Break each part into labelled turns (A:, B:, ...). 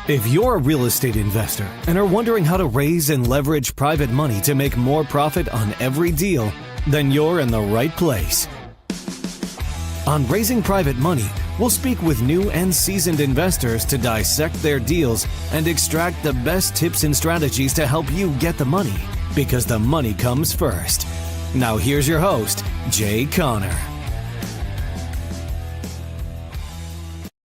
A: If you're a real estate investor and are wondering how to raise and leverage private money to make more profit on every deal, then you're in the right place. On Raising Private Money, we'll speak with new and seasoned investors to dissect their deals and extract the best tips and strategies to help you get the money, because the money comes first. Now here's your host, Jay Conner.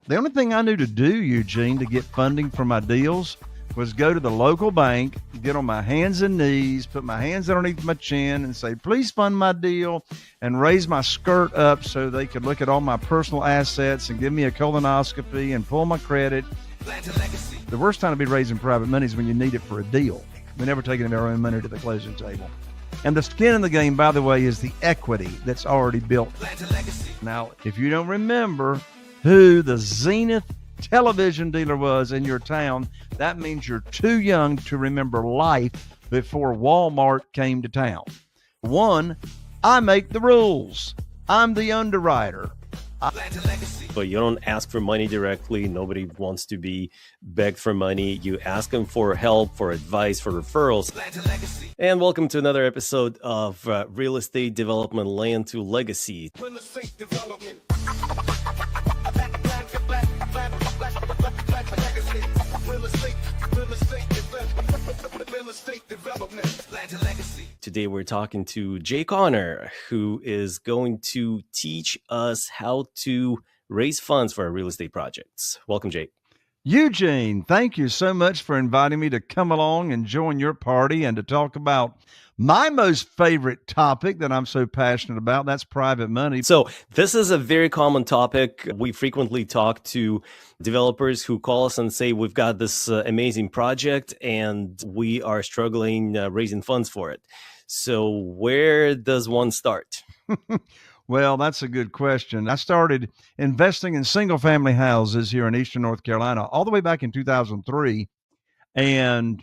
B: The only thing I knew to do, Eugene, to get funding for my deals was go to the local bank, get on my hands and knees, put my hands underneath my chin and say, please fund my deal, and raise my skirt up so they could look at all my personal assets and give me a colonoscopy and pull my credit. The worst time to be raising private money is when you need it for a deal. We're never taking our own money to the closing table. And the skin in the game, by the way, is the equity that's already built. Now, if you don't remember who the Zenith television dealer was in your town, that means you're too young to remember life before Walmart came to town. One, I make the rules. I'm the underwriter.
C: But you don't ask for money directly. Nobody wants to be begged for money. You ask them for help, for advice, for referrals. And welcome to another episode of Real Estate Development Land to Legacy. Today we're talking to Jay Conner, who is going to teach us how to raise funds for our real estate projects. Welcome, Jay.
B: Eugene, thank you so much for inviting me to come along and join your party and to talk about my most favorite topic that I'm so passionate about. That's private money.
C: So this is a very common topic. We frequently talk to developers who call us and say, we've got this amazing project and we are struggling raising funds for it. So where does one start?
B: Well, that's a good question. I started investing in single-family houses here in Eastern North Carolina all the way back in 2003. And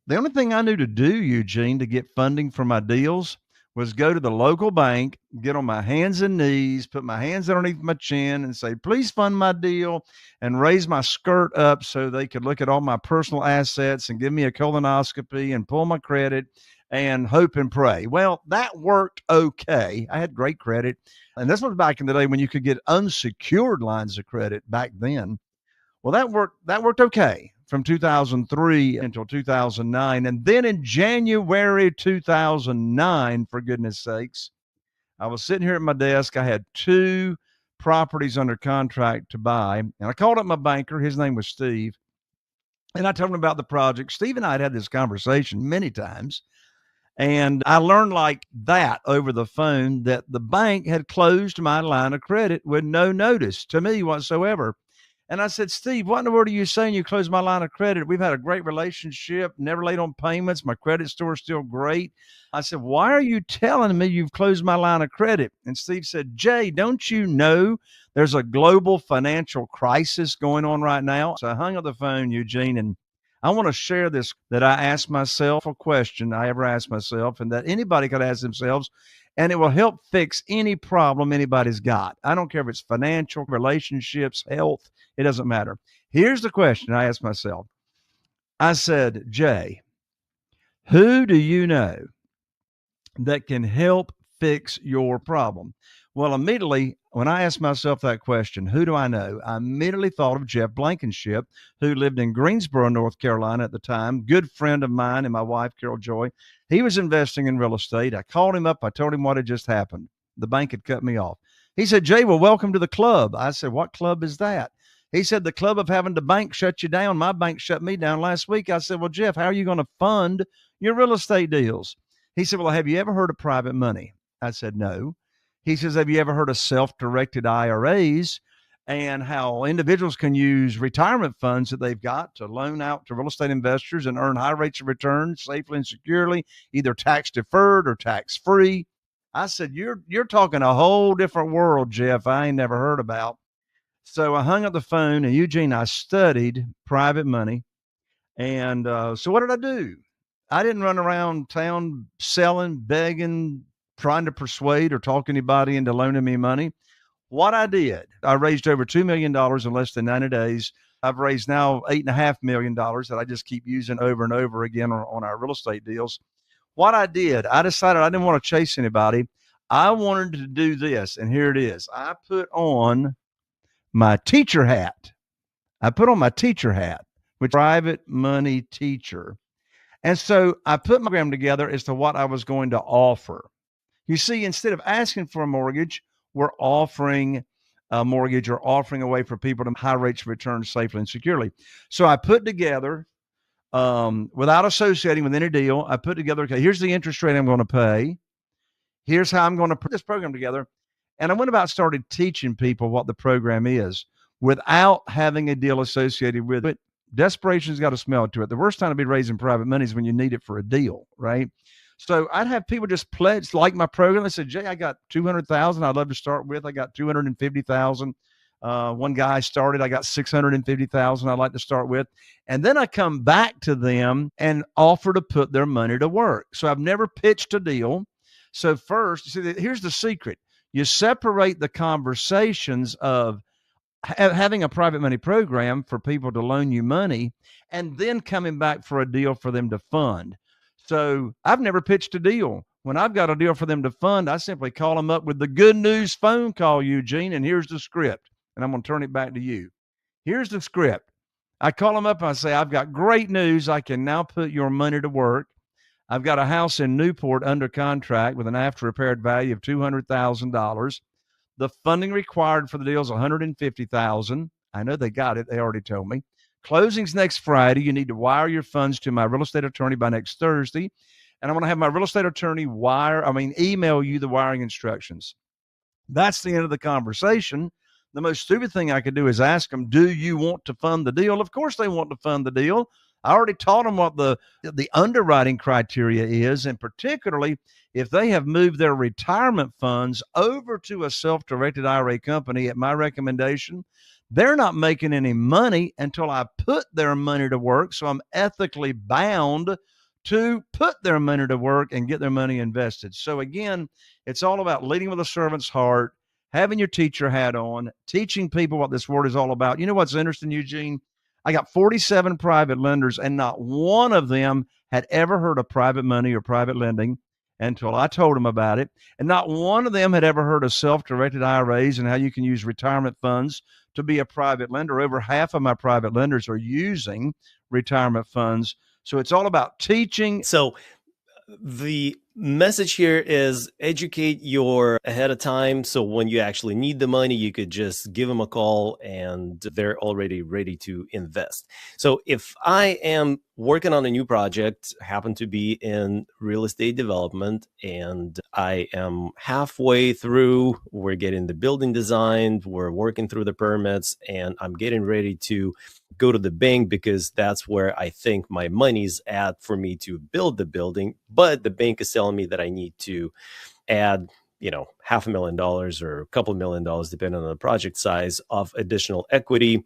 B: the only thing I knew to do, Eugene, to get funding for my deals was go to the local bank, get on my hands and knees, put my hands underneath my chin and say, please fund my deal, and raise my skirt up so they could look at all my personal assets and give me a colonoscopy and pull my credit and hope and pray. Well, that worked okay. I had great credit. And this was back in the day when you could get unsecured lines of credit back then. Well, that worked okay from 2003 until 2009. And then in January 2009, for goodness sakes, I was sitting here at my desk. I had 2 properties under contract to buy. And I called up my banker. His name was Steve. And I told him about the project. Steve and I had this conversation many times. And I learned like that over the phone that the bank had closed my line of credit with no notice to me whatsoever. And I said, Steve, what in the world are you saying? You closed my line of credit. We've had a great relationship, never late on payments. My credit score is still great. I said, why are you telling me you've closed my line of credit? And Steve said, Jay, don't you know there's a global financial crisis going on right now? So I hung up the phone, Eugene, and I want to share this, that I asked myself a question I ever asked myself and that anybody could ask themselves, and it will help fix any problem anybody's got. I don't care if it's financial, relationships, health, it doesn't matter. Here's the question I asked myself. I said, Jay, who do you know that can help fix your problem? Well, immediately, when I asked myself that question, who do I know? I immediately thought of Jeff Blankenship, who lived in Greensboro, North Carolina at the time, good friend of mine and my wife, Carol Joy. He was investing in real estate. I called him up. I told him what had just happened. The bank had cut me off. He said, Jay, well, welcome to the club. I said, what club is that? He said, the club of having the bank shut you down. My bank shut me down last week. I said, well, Jeff, how are you going to fund your real estate deals? He said, well, have you ever heard of private money? I said, no. He says, have you ever heard of self-directed IRAs and how individuals can use retirement funds that they've got to loan out to real estate investors and earn high rates of return safely and securely, either tax deferred or tax free? I said, you're talking a whole different world, Jeff, I ain't never heard about. So I hung up the phone, and Eugene, I studied private money. And so what did I do? I didn't run around town selling, begging, trying to persuade or talk anybody into loaning me money. What I did, I raised over $2 million in less than 90 days I've raised now $8.5 million that I just keep using over and over again on our real estate deals. What I did, I decided I didn't want to chase anybody. I wanted to do this, and here it is. I put on my teacher hat. Which private money teacher. And so I put my program together as to what I was going to offer. You see, instead of asking for a mortgage, we're offering a mortgage or offering a way for people to high rates of return safely and securely. So I put together, without associating with any deal, I put together, okay, here's the interest rate I'm going to pay. Here's how I'm going to put this program together. And I went about started teaching people what the program is without having a deal associated with it. Desperation's got a smell to it. The worst time to be raising private money is when you need it for a deal, right? So I'd have people just pledge like my program. They said, Jay, I got 200,000 I'd love to start with. I got 250,000. One guy started, I got 650,000 I'd like to start with. And then I come back to them and offer to put their money to work. So I've never pitched a deal. So first, see, here's the secret. You separate the conversations of having a private money program for people to loan you money and then coming back for a deal for them to fund. So I've never pitched a deal. When I've got a deal for them to fund, I simply call them up with the good news phone call, Eugene, and here's the script. And I'm going to turn it back to you. Here's the script. I call them up and I say, I've got great news. I can now put your money to work. I've got a house in Newport under contract with an after repaired value of $200,000. The funding required for the deal is $150,000. I know they got it. They already told me. Closing's next Friday. You need to wire your funds to my real estate attorney by next Thursday. And I'm going to have my real estate attorney email you the wiring instructions. That's the end of the conversation. The most stupid thing I could do is ask them, do you want to fund the deal? Of course they want to fund the deal. I already taught them what the underwriting criteria is, and particularly if they have moved their retirement funds over to a self-directed IRA company at my recommendation, they're not making any money until I put their money to work. So I'm ethically bound to put their money to work and get their money invested. So again, it's all about leading with a servant's heart, having your teacher hat on, teaching people what this word is all about. You know what's interesting, Eugene? I got 47 private lenders, and not one of them had ever heard of private money or private lending until I told them about it. And not one of them had ever heard of self-directed IRAs and how you can use retirement funds to be a private lender. Over half of my private lenders are using retirement funds. So it's all about teaching.
C: So the message here is educate your ahead of time. So when you actually need the money, you could just give them a call and they're already ready to invest. So if I am working on a new project, happen to be in real estate development, and I am halfway through, we're getting the building designed, we're working through the permits, and I'm getting ready to go to the bank because that's where I think my money's at for me to build the building. But the bank is telling me that I need to add, $500,000 or a couple $1 million, depending on the project size, of additional equity.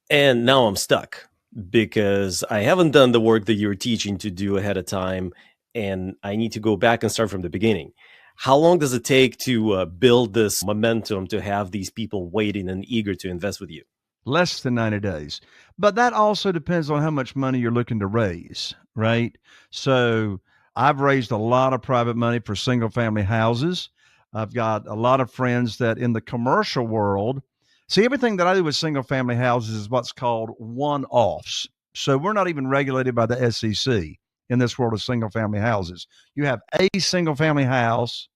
C: And now I'm stuck because I haven't done the work that you're teaching to do ahead of time, and I need to go back and start from the beginning. How long does it take to build this momentum to have these people waiting and eager to invest with you?
B: Less than 90 days. But that also depends on how much money you're looking to raise, right? So I've raised a lot of private money for single family houses. I've got a lot of friends that in the commercial world, see, everything that I do with single family houses is what's called one-offs. So we're not even regulated by the SEC in this world of single family houses. You have a single family house,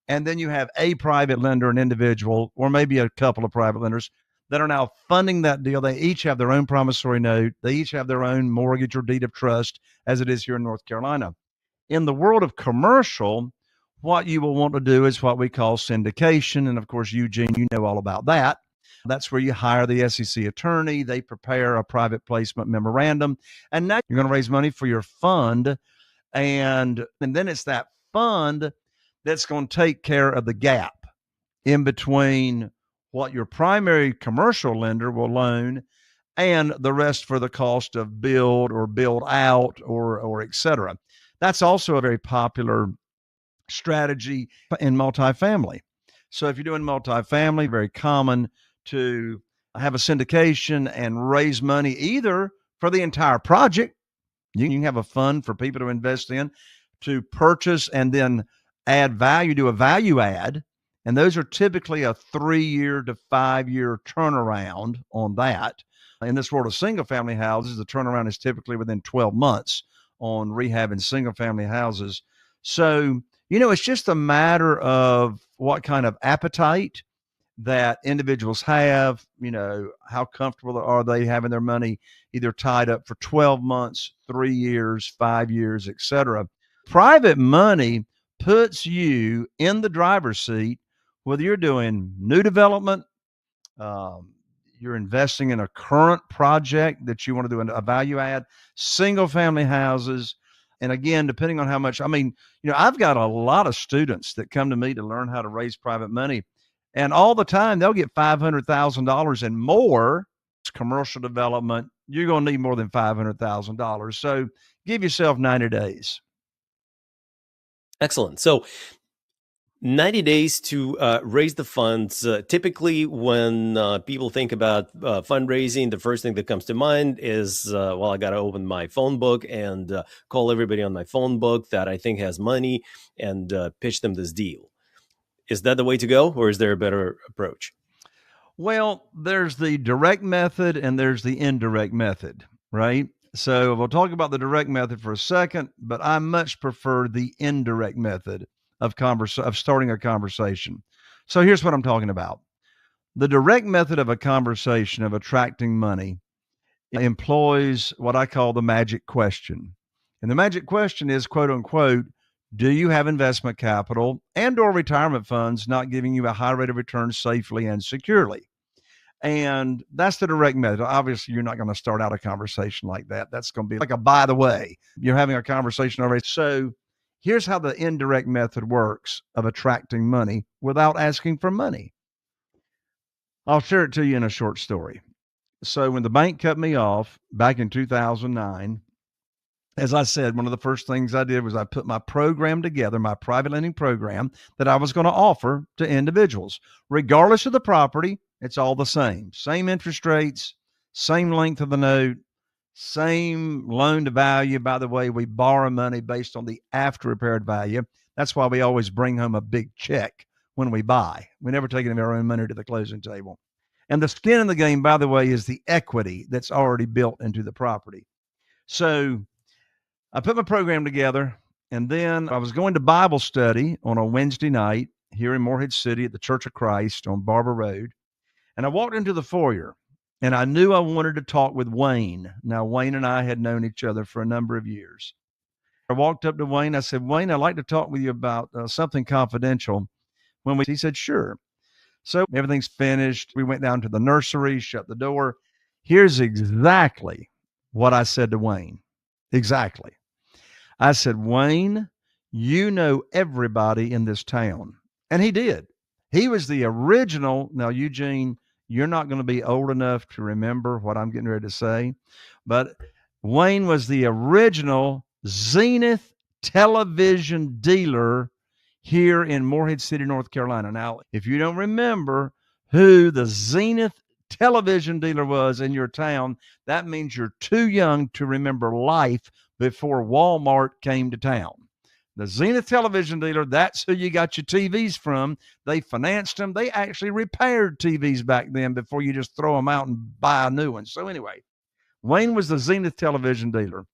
B: and then you have a private lender, an individual, or maybe a couple of private lenders that are now funding that deal. They each have their own promissory note. They each have their own mortgage or deed of trust, as it is here in North Carolina. In the world of commercial, what you will want to do is what we call syndication. And of course, Eugene, you know all about that. That's where you hire the SEC attorney. They prepare a private placement memorandum. And now you're going to raise money for your fund. And then it's that fund that's going to take care of the gap in between what your primary commercial lender will loan and the rest for the cost of build or build out or et cetera. That's also a very popular strategy in multifamily. So if you're doing multifamily, very common to have a syndication and raise money either for the entire project. You can have a fund for people to invest in, to purchase and then add value, do a value add. And those are typically a 3-year to 5-year turnaround on that. In this world of single family houses, the turnaround is typically within 12 months on rehabbing single family houses. So, it's just a matter of what kind of appetite that individuals have, how comfortable are they having their money either tied up for 12 months, 3 years, 5 years, etc. Private money puts you in the driver's seat, whether you're doing new development, um, you're investing in a current project that you want to do a value add, single family houses. And again, depending on how much, I've got a lot of students that come to me to learn how to raise private money. And all the time they'll get $500,000 and more. It's commercial development. You're going to need more than $500,000. So give yourself 90 days.
C: Excellent. So 90 days to raise the funds. Typically, when people think about fundraising, the first thing that comes to mind is, I got to open my phone book and call everybody on my phone book that I think has money and pitch them this deal. Is that the way to go, or is there a better approach?
B: Well, there's the direct method and there's the indirect method, right? So we'll talk about the direct method for a second, but I much prefer the indirect method of starting a conversation. So here's what I'm talking about. The direct method of a conversation of attracting money employs what I call the magic question. And the magic question is, quote unquote, do you have investment capital and or retirement funds not giving you a high rate of return safely and securely? And that's the direct method. Obviously, you're not going to start out a conversation like that. That's going to be like a by the way. You're having a conversation already. So here's how the indirect method works of attracting money without asking for money. I'll share it to you in a short story. So when the bank cut me off back in 2009, as I said, one of the first things I did was I put my program together, my private lending program that I was going to offer to individuals. Regardless of the property, it's all the same. Same interest rates, same length of the note, same loan to value. By the way, we borrow money based on the after repaired value. That's why we always bring home a big check when we buy. We never take any of our own money to the closing table. And the skin in the game, by the way, is the equity that's already built into the property. So I put my program together, and then I was going to Bible study on a Wednesday night here in Morehead City at the Church of Christ on Barber Road. And I walked into the foyer, and I knew I wanted to talk with Wayne. Now, Wayne and I had known each other for a number of years. I walked up to Wayne. I said, Wayne, I'd like to talk with you about something confidential. He said, sure. So everything's finished. We went down to the nursery, shut the door. Here's exactly what I said to Wayne. Exactly. I said, Wayne, you know everybody in this town. And he did. He was the original. Now, Eugene, you're not going to be old enough to remember what I'm getting ready to say, but Wayne was the original Zenith television dealer here in Morehead City, North Carolina. Now, if you don't remember who the Zenith television dealer was in your town, that means you're too young to remember life before Walmart came to town. The Zenith television dealer, that's who you got your TVs from. They financed them. They actually repaired TVs back then before you just throw them out and buy a new one. So anyway, Wayne was the Zenith television dealer,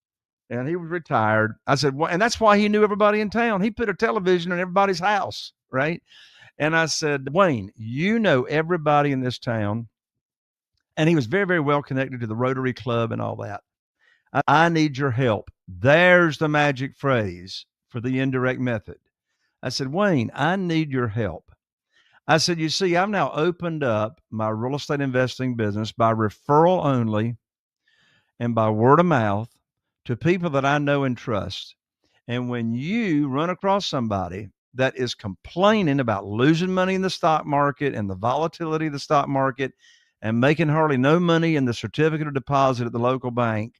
B: and he was retired. I said, well, and that's why he knew everybody in town. He put a television in everybody's house, right? And I said, Wayne, you know everybody in this town. And he was very, very well connected to the Rotary Club and all that. I need your help. There's the magic phrase for the indirect method. I said, Wayne, I need your help. I said, you see, I've now opened up my real estate investing business by referral only and by word of mouth to people that I know and trust. And when you run across somebody that is complaining about losing money in the stock market and the volatility of the stock market and making hardly no money in the certificate of deposit at the local bank,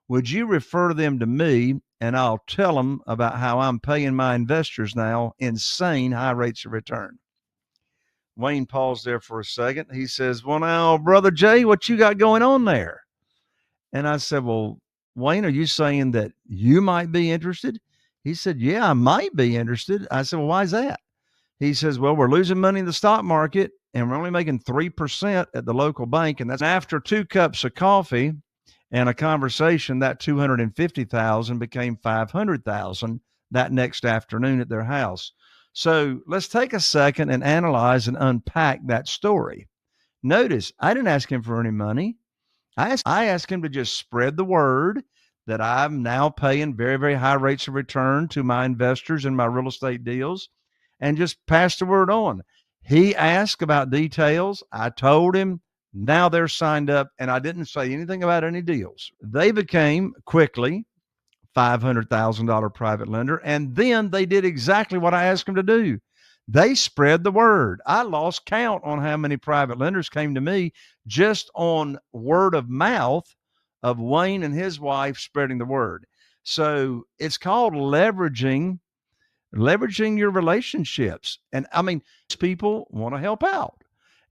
B: would you refer them to me, and I'll tell them about how I'm paying my investors now insane high rates of return? Wayne paused there for a second. He says, well, now, Brother Jay, what you got going on there? And I said, well, Wayne, are you saying that you might be interested? He said, yeah, I might be interested. I said, well, why is that? He says, well, we're losing money in the stock market and we're only making 3% at the local bank. And that's after 2 cups of coffee and a conversation. That 250,000 became 500,000 that next afternoon at their house. So let's take a second and analyze and unpack that story. Notice I didn't ask him for any money. I asked him to just spread the word that I'm now paying very, very high rates of return to my investors in my real estate deals, and just pass the word on. He asked about details. I told him. Now they're signed up, and I didn't say anything about any deals. They became quickly $500,000 private lender, and then they did exactly what I asked them to do. They spread the word. I lost count on how many private lenders came to me just on word of mouth of Wayne and his wife spreading the word. So it's called leveraging your relationships. And I mean, people want to help out.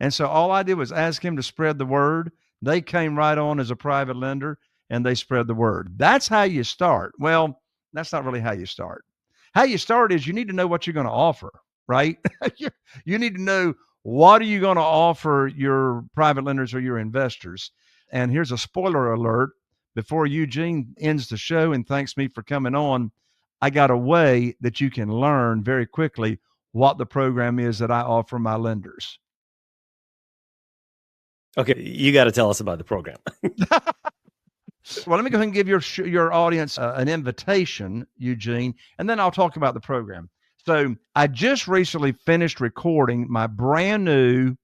B: And so all I did was ask him to spread the word. They came right on as a private lender and they spread the word. That's how you start. Well, that's not really how you start. How you start is you need to know what you're going to offer, right? You need to know, what are you going to offer your private lenders or your investors? And here's a spoiler alert. Before Eugene ends the show and thanks me for coming on, I got a way that you can learn very quickly what the program is that I offer my lenders.
C: Okay, you got to tell us about the program.
B: Well, let me go ahead and give your audience an invitation, Eugene, and then I'll talk about the program. So I just recently finished recording my brand new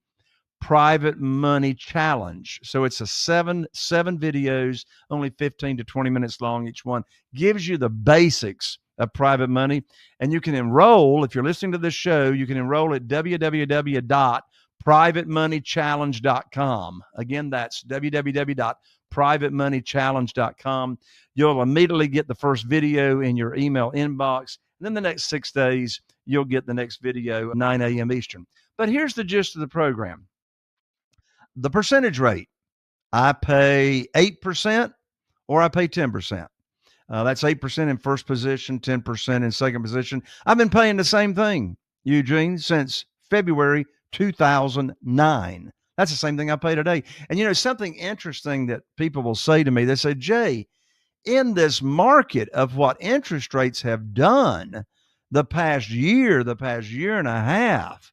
B: private money challenge. So it's a seven videos, only 15 to 20 minutes long each one. Gives you the basics of private money. And you can enroll, if you're listening to this show, you can enroll at www.privatemoneychallenge.com. Again, that's www.privatemoneychallenge.com. You'll immediately get the first video in your email inbox. And then the next 6 days, you'll get the next video at 9 a.m. Eastern. But here's the gist of the program. The percentage rate, I pay 8% or I pay 10%. That's 8% in first position, 10% in second position. I've been paying the same thing, Eugene, since February 2009. That's the same thing I pay today. And you know, something interesting that people will say to me, they say, Jay, in this market of what interest rates have done the past year and a half,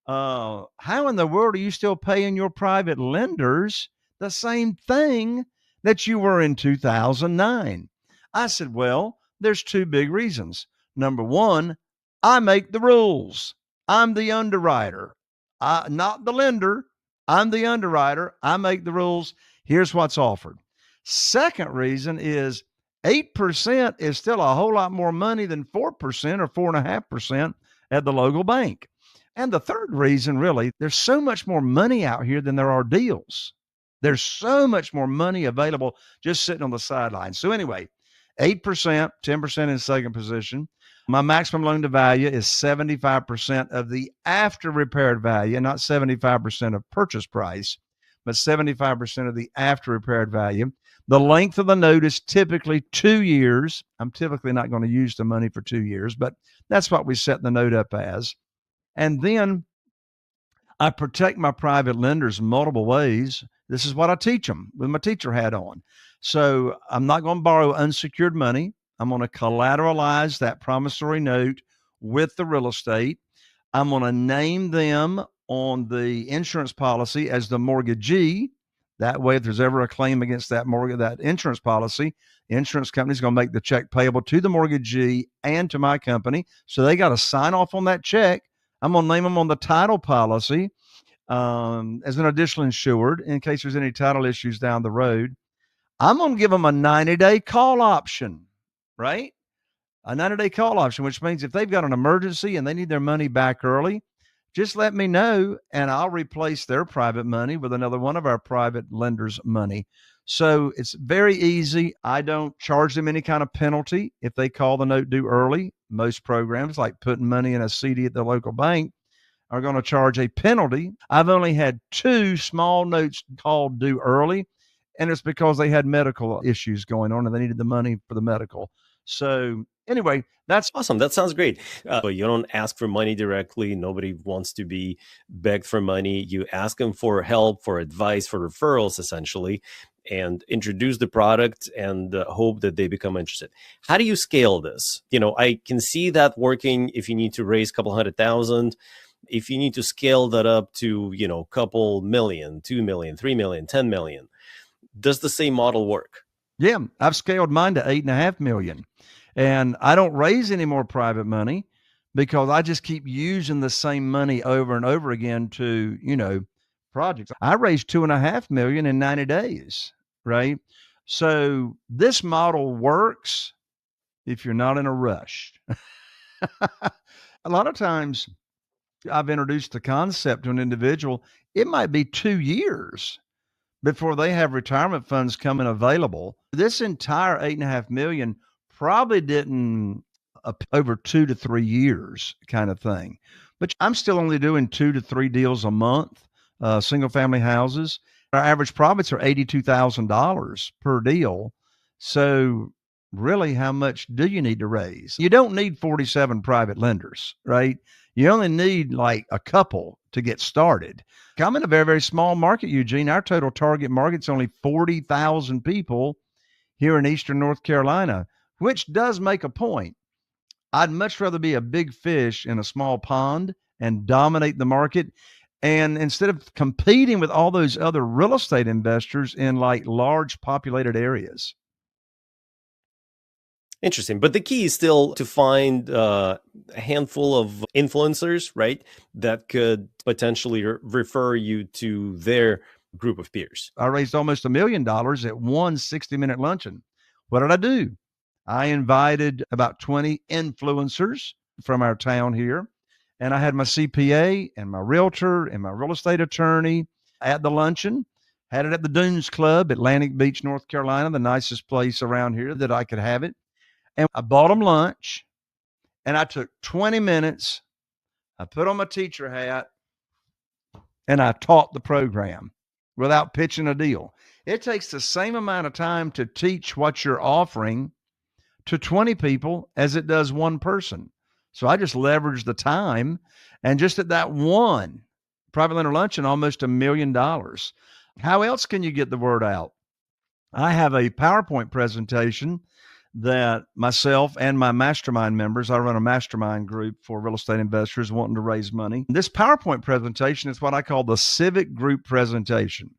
B: how in the world are you still paying your private lenders the same thing that you were in 2009? I said, well, there's 2 big reasons. Number one, I make the rules. I'm the underwriter. Not the lender. I'm the underwriter. I make the rules. Here's what's offered. Second reason is 8% is still a whole lot more money than 4% or 4.5% at the local bank. And the third reason, really, there's so much more money out here than there are deals. There's so much more money available just sitting on the sidelines. So anyway, 8%, 10% in second position. My maximum loan to value is 75% of the after repaired value, not 75% of purchase price, but 75% of the after repaired value. The length of the note is typically 2 years. I'm typically not going to use the money for 2 years, but that's what we set the note up as. And then I protect my private lenders in multiple ways. This is what I teach them with my teacher hat on. So I'm not going to borrow unsecured money. I'm going to collateralize that promissory note with the real estate. I'm going to name them on the insurance policy as the mortgagee. That way, if there's ever a claim against that insurance policy, the insurance company is going to make the check payable to the mortgagee and to my company. So they got to sign off on that check. I'm going to name them on the title policy as an additional insured in case there's any title issues down the road. I'm going to give them a 90-day call option, right? A 90-day call option, which means if they've got an emergency and they need their money back early, just let me know and I'll replace their private money with another one of our private lenders' money. So it's very easy. I don't charge them any kind of penalty if they call the note due early. Most programs, like putting money in a CD at the local bank, are going to charge a penalty. I've only had 2 small notes called due early, and it's because they had medical issues going on and they needed the money for the medical. So anyway, that's
C: Awesome. That sounds great. But you don't ask for money directly. Nobody wants to be begged for money. You ask them for help, for advice, for referrals, essentially, and introduce the product and hope that they become interested. How do you scale this? I can see that working if you need to raise a couple 100,000. If you need to scale that up to, couple million, 2 million, 3 million, 10 million, does the same model work?
B: Yeah, I've scaled mine to 8.5 million. And I don't raise any more private money because I just keep using the same money over and over again to, projects. I raised 2.5 million in 90 days, right? So this model works if you're not in a rush. A lot of times I've introduced the concept to an individual, it might be 2 years before they have retirement funds coming available. This entire 8.5 million probably didn't over 2 to 3 years kind of thing. But I'm still only doing 2 to 3 deals a month, single family houses. Our average profits are $82,000 per deal. So really, how much do you need to raise? You don't need 47 private lenders, right? You only need like a couple to get started. I'm in a very, very small market, Eugene. Our total target market's only 40,000 people here in Eastern North Carolina, which does make a point. I'd much rather be a big fish in a small pond and dominate the market. And instead of competing with all those other real estate investors in like large populated areas.
C: Interesting. But the key is still to find a handful of influencers, right, that could potentially refer you to their group of peers.
B: I raised almost $1 million at one 60-minute luncheon. What did I do? I invited about 20 influencers from our town here, and I had my CPA and my realtor and my real estate attorney at the luncheon. Had it at the Dunes Club, Atlantic Beach, North Carolina, the nicest place around here that I could have it. And I bought them lunch, and I took 20 minutes. I put on my teacher hat, and I taught the program without pitching a deal. It takes the same amount of time to teach what you're offering to 20 people as it does one person. So I just leveraged the time, and just at that one private lender luncheon, almost $1 million. How else can you get the word out? I have a PowerPoint presentation that myself and my mastermind members, I run a mastermind group for real estate investors wanting to raise money. This PowerPoint presentation is what I call the civic group presentation.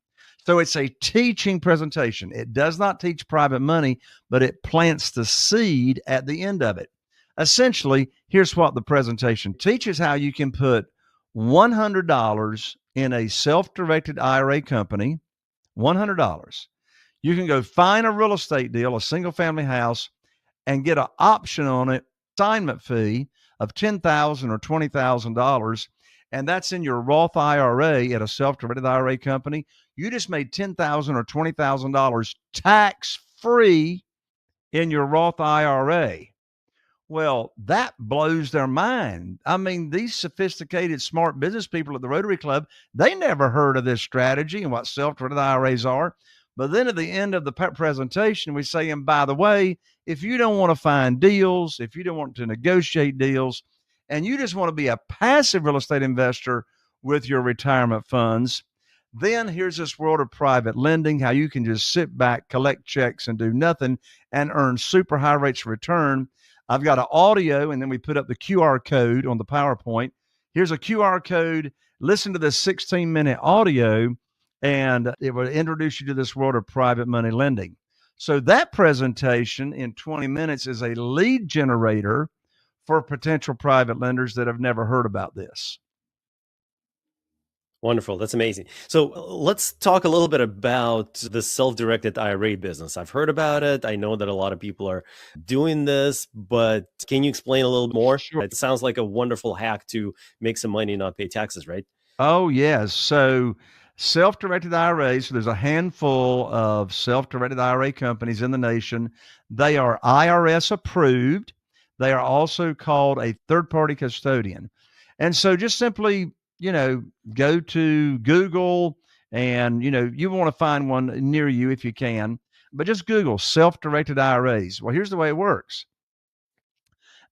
B: So it's a teaching presentation. It does not teach private money, but it plants the seed at the end of it. Essentially, here's what the presentation teaches: how you can put $100 in a self-directed IRA company, $100. You can go find a real estate deal, a single family house, and get an option on it, assignment fee of $10,000 or $20,000. And that's in your Roth IRA at a self-directed IRA company. You just made $10,000 or $20,000 tax-free in your Roth IRA. Well, that blows their mind. I mean, these sophisticated, smart business people at the Rotary Club, they never heard of this strategy and what self-directed IRAs are. But then at the end of the presentation, we say, and by the way, if you don't want to find deals, if you don't want to negotiate deals, and you just want to be a passive real estate investor with your retirement funds, then here's this world of private lending, how you can just sit back, collect checks, and do nothing and earn super high rates of return. I've got an audio, and then we put up the QR code on the PowerPoint. Here's a QR code. Listen to this 16-minute audio, and it will introduce you to this world of private money lending. So that presentation in 20 minutes is a lead generator for potential private lenders that have never heard about this.
C: Wonderful. That's amazing. So let's talk a little bit about the self-directed IRA business. I've heard about it. I know that a lot of people are doing this, but can you explain a little more?
B: Sure.
C: It sounds like a wonderful hack to make some money and not pay taxes, right?
B: Oh, yes. So self-directed IRAs, so there's a handful of self-directed IRA companies in the nation. They are IRS approved. They are also called a third-party custodian. And so just simply go to Google and, you want to find one near you if you can, but just Google self-directed IRAs. Well, here's the way it works.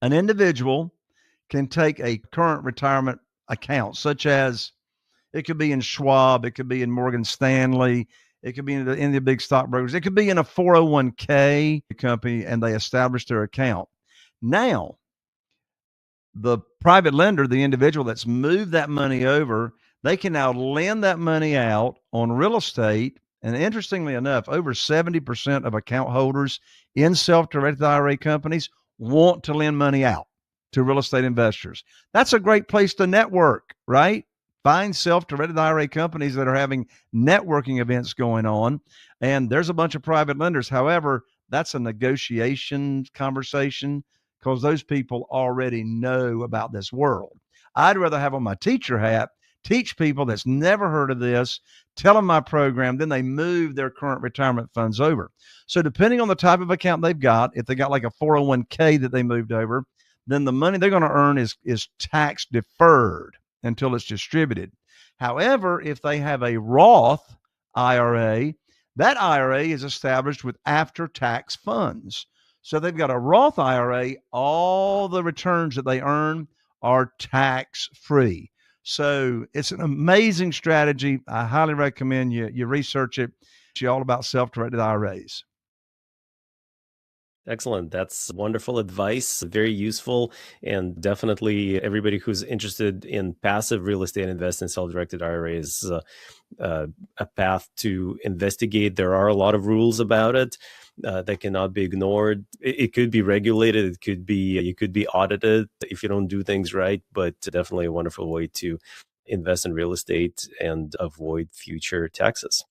B: An individual can take a current retirement account, such as it could be in Schwab, it could be in Morgan Stanley, it could be in the big stockbrokers, it could be in a 401k company, and they establish their account. Now, the private lender, the individual that's moved that money over, they can now lend that money out on real estate. And interestingly enough, over 70% of account holders in self-directed IRA companies want to lend money out to real estate investors. That's a great place to network, right? Find self-directed IRA companies that are having networking events going on. And there's a bunch of private lenders. However, that's a negotiation conversation because those people already know about this world. I'd rather have on my teacher hat, teach people that's never heard of this, tell them my program, then they move their current retirement funds over. So depending on the type of account they've got, if they got like a 401k that they moved over, then the money they're going to earn is tax deferred until it's distributed. However, if they have a Roth IRA, that IRA is established with after-tax funds. So they've got a Roth IRA, all the returns that they earn are tax-free. So it's an amazing strategy. I highly recommend you research it. It's all about self-directed IRAs.
C: Excellent. That's wonderful advice. Very useful. And definitely everybody who's interested in passive real estate investing, self-directed IRA is a path to investigate. There are a lot of rules about it that cannot be ignored. It could be regulated. It could be, you could be audited if you don't do things right, but definitely a wonderful way to invest in real estate and avoid future taxes.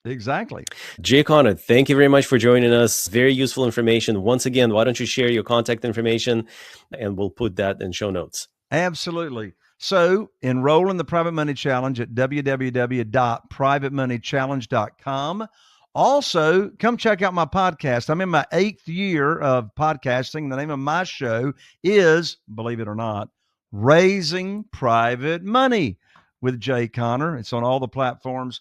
B: Exactly.
C: Jay Conner, thank you very much for joining us. Very useful information. Once again, why don't you share your contact information and we'll put that in show notes.
B: Absolutely. So enroll in the Private Money Challenge at www.privatemoneychallenge.com. Also, come check out my podcast. I'm in my 8th year of podcasting. The name of my show is, believe it or not, Raising Private Money with Jay Conner. It's on all the platforms.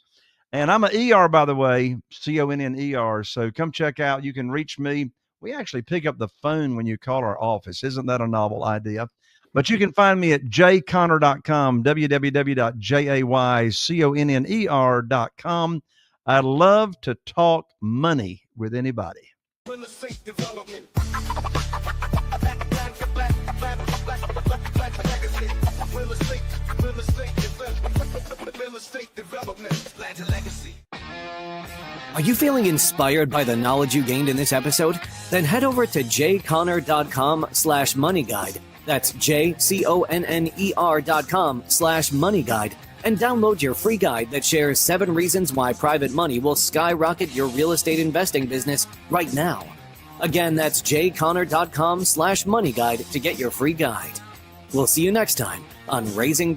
B: And I'm an ER, by the way, CONNER. So come check out. You can reach me. We actually pick up the phone when you call our office. Isn't that a novel idea? But you can find me at jayconner.com, www.jayconner.com. I love to talk money with anybody.
A: Are you feeling inspired by the knowledge you gained in this episode? Then head over to jayconner.com/moneyguide. That's jayconner.com/moneyguide and download your free guide that shares 7 reasons why private money will skyrocket your real estate investing business right now. Again, that's jayconner.com/moneyguide to get your free guide. We'll see you next time on Raising